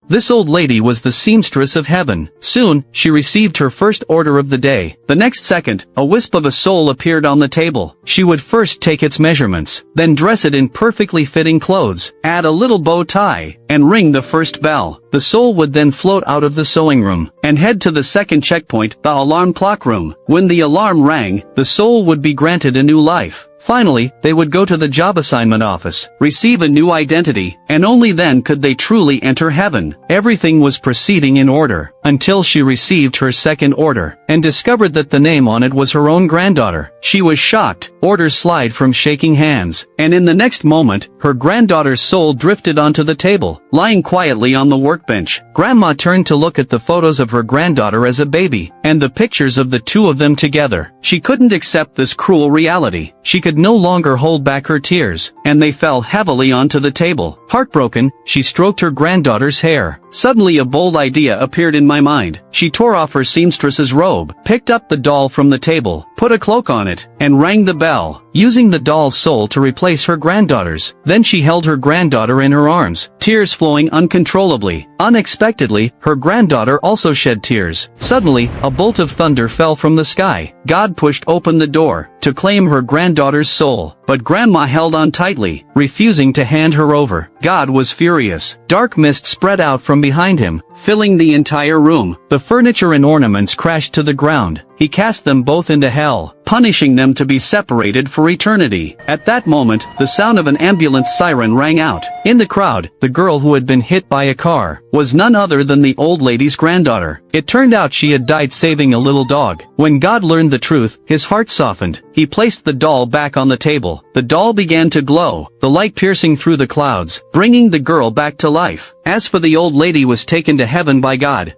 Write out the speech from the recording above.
This old lady was the seamstress of heaven. Soon, she received her first order of the day. The next second, a wisp of a soul appeared on the table. She would first take its measurements, then dress it in perfectly fitting clothes, add a little bow tie, and ring the first bell. The soul would then float out of the sewing room, and head to the second checkpoint, the alarm clock room. When the alarm rang, the soul would be granted a new life. Finally, they would go to the job assignment office, receive a new identity, and only then could they truly enter heaven. Everything was proceeding in order, until she received her second order, and discovered that the name on it was her own granddaughter. She was shocked, orders slide from shaking hands, and in the next moment, her granddaughter's soul drifted onto the table, lying quietly on the workbench. Grandma turned to look at the photos of her granddaughter as a baby, and the pictures of the two of them together. She couldn't accept this cruel reality. She could no longer hold back her tears, and they fell heavily onto the table. Heartbroken, she stroked her granddaughter's hair. Suddenly a bold idea appeared in my mind. She tore off her seamstress's robe, picked up the doll from the table, put a cloak on it, and rang the bell, using the doll's soul to replace her granddaughter's. Then she held her granddaughter in her arms, tears flowing uncontrollably. Unexpectedly, her granddaughter also shed tears. Suddenly, a bolt of thunder fell from the sky. God pushed open the door to claim her granddaughter's soul, but Grandma held on tightly, refusing to hand her over. God was furious. Dark mist spread out from behind him, filling the entire room. The furniture and ornaments crashed to the ground. He cast them both into hell, punishing them to be separated for eternity. At that moment, the sound of an ambulance siren rang out. In the crowd, the girl who had been hit by a car was none other than the old lady's granddaughter. It turned out she had died saving a little dog. When God learned the truth, his heart softened. He placed the doll back on the table. The doll began to glow, the light piercing through the clouds, bringing the girl back to life. As for the old lady was taken to heaven by God.